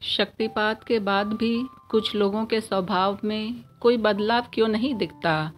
शक्तिपात के बाद भी कुछ लोगों के स्वभाव में कोई बदलाव क्यों नहीं दिखता?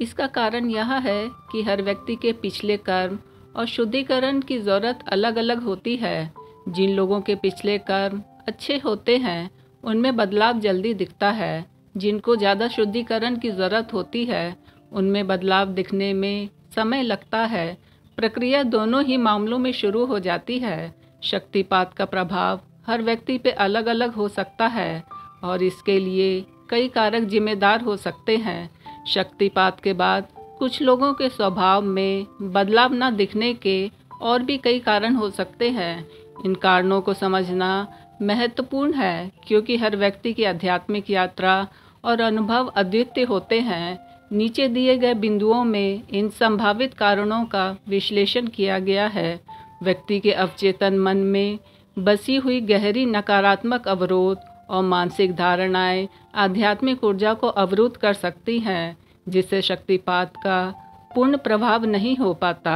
इसका कारण यह है कि हर व्यक्ति के पिछले कर्म और शुद्धिकरण की ज़रूरत अलग अलग होती है। जिन लोगों के पिछले कर्म अच्छे होते हैं उनमें बदलाव जल्दी दिखता है। जिनको ज़्यादा शुद्धिकरण की ज़रूरत होती है उनमें बदलाव दिखने में समय लगता है। प्रक्रिया दोनों ही मामलों में शुरू हो जाती है। शक्तिपात का प्रभाव हर व्यक्ति पे अलग अलग हो सकता है और इसके लिए कई कारक जिम्मेदार हो सकते हैं। शक्तिपात के बाद कुछ लोगों के स्वभाव में बदलाव न दिखने के और भी कई कारण हो सकते हैं। इन कारणों को समझना महत्वपूर्ण है क्योंकि हर व्यक्ति की आध्यात्मिक यात्रा और अनुभव अद्वितीय होते हैं। नीचे दिए गए बिंदुओं में इन संभावित कारणों का विश्लेषण किया गया है। व्यक्ति के अवचेतन मन में बसी हुई गहरी नकारात्मक अवरोध और मानसिक धारणाएं आध्यात्मिक ऊर्जा को अवरुद्ध कर सकती हैं, जिससे शक्तिपात का पूर्ण प्रभाव नहीं हो पाता।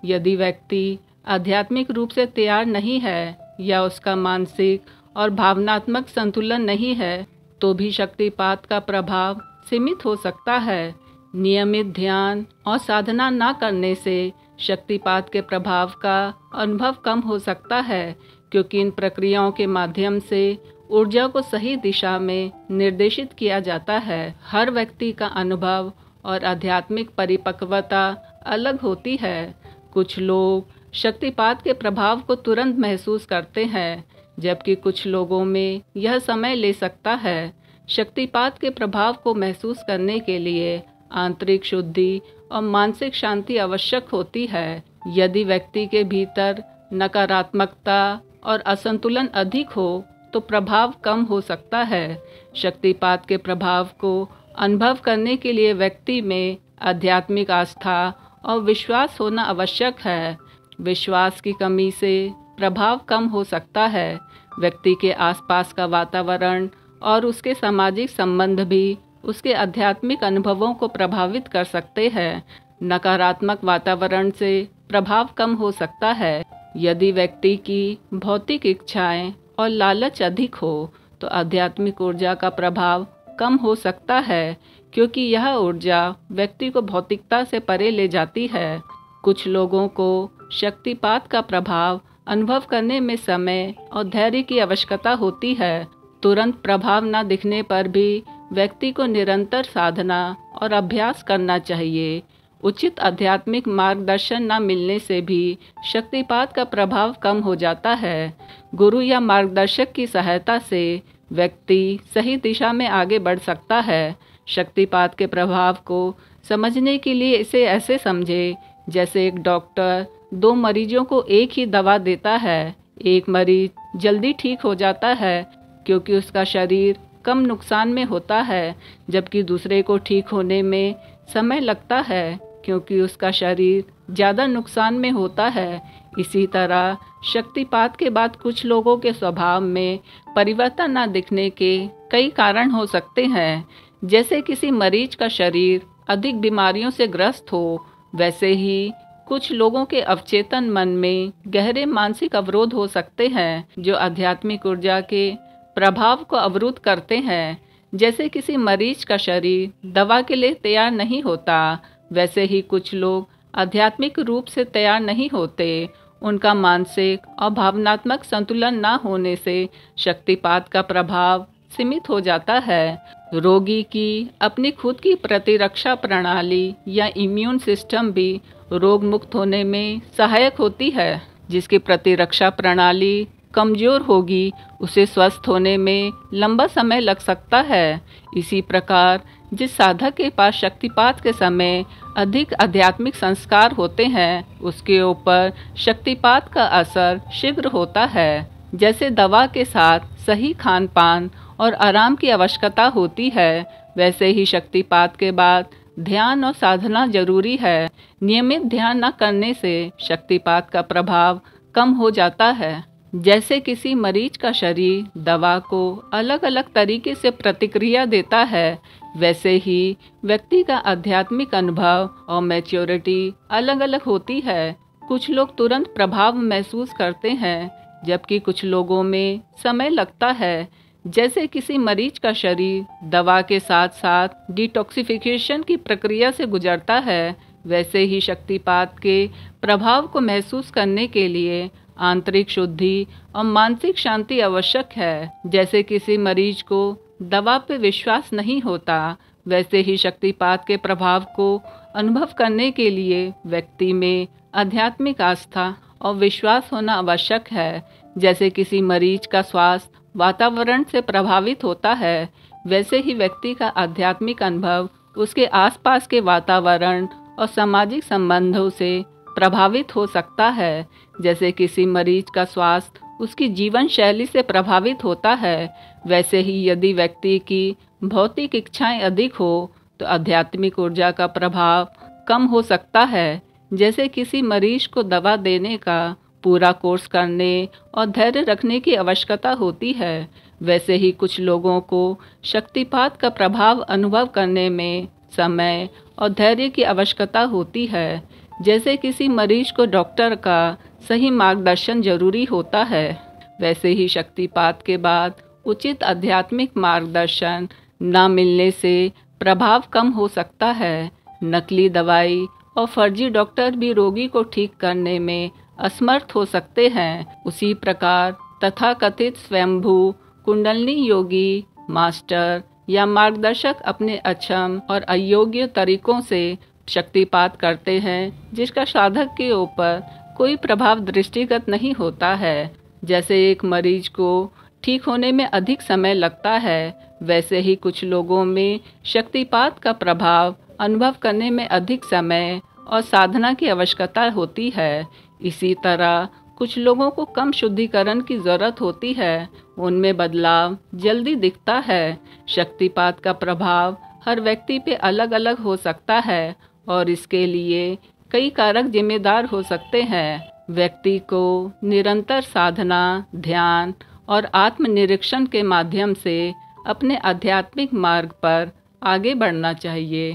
यदि व्यक्ति आध्यात्मिक रूप से तैयार नहीं है या उसका मानसिक और भावनात्मक संतुलन नहीं है तो भी शक्तिपात का प्रभाव सीमित हो सकता है। नियमित ध्यान और साधना न करने से शक्तिपात के प्रभाव का अनुभव कम हो सकता है क्योंकि इन प्रक्रियाओं के माध्यम से ऊर्जा को सही दिशा में निर्देशित किया जाता है। हर व्यक्ति का अनुभव और आध्यात्मिक परिपक्वता अलग होती है। कुछ लोग शक्तिपात के प्रभाव को तुरंत महसूस करते हैं, जबकि कुछ लोगों में यह समय ले सकता है। शक्तिपात के प्रभाव को महसूस करने के लिए आंतरिक शुद्धि और मानसिक शांति आवश्यक होती है। यदि व्यक्ति के भीतर नकारात्मकता और असंतुलन अधिक हो तो प्रभाव कम हो सकता है। शक्तिपात के प्रभाव को अनुभव करने के लिए व्यक्ति में आध्यात्मिक आस्था और विश्वास होना आवश्यक है। विश्वास की कमी से प्रभाव कम हो सकता है। व्यक्ति के आसपास का वातावरण और उसके सामाजिक संबंध भी उसके आध्यात्मिक अनुभवों को प्रभावित कर सकते हैं। नकारात्मक वातावरण से प्रभाव कम हो सकता है। यदि व्यक्ति की भौतिक इच्छाएं और लालच अधिक हो तो आध्यात्मिक ऊर्जा का प्रभाव कम हो सकता है क्योंकि यह ऊर्जा व्यक्ति को भौतिकता से परे ले जाती है। कुछ लोगों को शक्तिपात का प्रभाव अनुभव करने में समय और धैर्य की आवश्यकता होती है। तुरंत प्रभाव न दिखने पर भी व्यक्ति को निरंतर साधना और अभ्यास करना चाहिए। उचित आध्यात्मिक मार्गदर्शन न मिलने से भी शक्तिपात का प्रभाव कम हो जाता है। गुरु या मार्गदर्शक की सहायता से व्यक्ति सही दिशा में आगे बढ़ सकता है। शक्तिपात के प्रभाव को समझने के लिए इसे ऐसे समझे जैसे एक डॉक्टर दो मरीजों को एक ही दवा देता है। एक मरीज जल्दी ठीक हो जाता है क्योंकि उसका शरीर कम नुकसान में होता है, जबकि दूसरे को ठीक होने में समय लगता है क्योंकि उसका शरीर ज़्यादा नुकसान में होता है। इसी तरह शक्तिपात के बाद कुछ लोगों के स्वभाव में परिवर्तन न दिखने के कई कारण हो सकते हैं। जैसे किसी मरीज का शरीर अधिक बीमारियों से ग्रस्त हो, वैसे ही कुछ लोगों के अवचेतन मन में गहरे मानसिक अवरोध हो सकते हैं जो आध्यात्मिक ऊर्जा के प्रभाव को अवरुद्ध करते हैं। जैसे किसी मरीज का शरीर दवा के लिए तैयार नहीं होता, वैसे ही कुछ लोग आध्यात्मिक रूप से तैयार नहीं होते। उनका मानसिक और भावनात्मक संतुलन न होने से शक्तिपात का प्रभाव सीमित हो जाता है। रोगी की अपनी खुद की प्रतिरक्षा प्रणाली या इम्यून सिस्टम भी रोग मुक्त होने में सहायक होती है। जिसकी प्रतिरक्षा प्रणाली कमज़ोर होगी उसे स्वस्थ होने में लंबा समय लग सकता है। इसी प्रकार जिस साधक के पास शक्तिपात के समय अधिक आध्यात्मिक संस्कार होते हैं उसके ऊपर शक्तिपात का असर शीघ्र होता है। जैसे दवा के साथ सही खान पान और आराम की आवश्यकता होती है, वैसे ही शक्तिपात के बाद ध्यान और साधना जरूरी है। नियमित ध्यान न करने से शक्तिपात का प्रभाव कम हो जाता है। जैसे किसी मरीज का शरीर दवा को अलग अलग तरीके से प्रतिक्रिया देता है, वैसे ही व्यक्ति का आध्यात्मिक अनुभव और मैच्योरिटी अलग अलग होती है। कुछ लोग तुरंत प्रभाव महसूस करते हैं जबकि कुछ लोगों में समय लगता है। जैसे किसी मरीज का शरीर दवा के साथ साथ डिटॉक्सिफिकेशन की प्रक्रिया से गुजरता है, वैसे ही शक्तिपात के प्रभाव को महसूस करने के लिए आंतरिक शुद्धि और मानसिक शांति आवश्यक है। जैसे किसी मरीज को दवा पे विश्वास नहीं होता, वैसे ही शक्तिपात के प्रभाव को अनुभव करने के लिए व्यक्ति में आध्यात्मिक आस्था और विश्वास होना आवश्यक है। जैसे किसी मरीज का स्वास्थ्य वातावरण से प्रभावित होता है, वैसे ही व्यक्ति का आध्यात्मिक अनुभव उसके आसपास के वातावरण और सामाजिक संबंधों से प्रभावित हो सकता है। जैसे किसी मरीज का स्वास्थ्य उसकी जीवन शैली से प्रभावित होता है, वैसे ही यदि व्यक्ति की भौतिक इच्छाएं अधिक हो तो आध्यात्मिक ऊर्जा का प्रभाव कम हो सकता है। जैसे किसी मरीज को दवा देने का पूरा कोर्स करने और धैर्य रखने की आवश्यकता होती है, वैसे ही कुछ लोगों को शक्तिपात का प्रभाव अनुभव करने में समय और धैर्य की आवश्यकता होती है। जैसे किसी मरीज को डॉक्टर का सही मार्गदर्शन जरूरी होता है, वैसे ही शक्तिपात के बाद उचित आध्यात्मिक मार्गदर्शन न मिलने से प्रभाव कम हो सकता है। नकली दवाई और फर्जी डॉक्टर भी रोगी को ठीक करने में असमर्थ हो सकते हैं। उसी प्रकार तथाकथित स्वयंभू कुंडलिनी योगी, मास्टर या मार्गदर्शक अपने अक्षम और अयोग्य तरीकों से शक्तिपात करते हैं, जिसका साधक के ऊपर कोई प्रभाव दृष्टिगत नहीं होता है। जैसे एक मरीज को ठीक होने में अधिक समय लगता है, वैसे ही कुछ लोगों में शक्तिपात का प्रभाव अनुभव करने में अधिक समय और साधना की आवश्यकता होती है। इसी तरह कुछ लोगों को कम शुद्धिकरण की ज़रूरत होती है, उनमें बदलाव जल्दी दिखता है। शक्तिपात का प्रभाव हर व्यक्ति पे अलग अलग हो सकता है और इसके लिए कई कारक जिम्मेदार हो सकते हैं। व्यक्ति को निरंतर साधना, ध्यान और आत्मनिरीक्षण के माध्यम से अपने आध्यात्मिक मार्ग पर आगे बढ़ना चाहिए।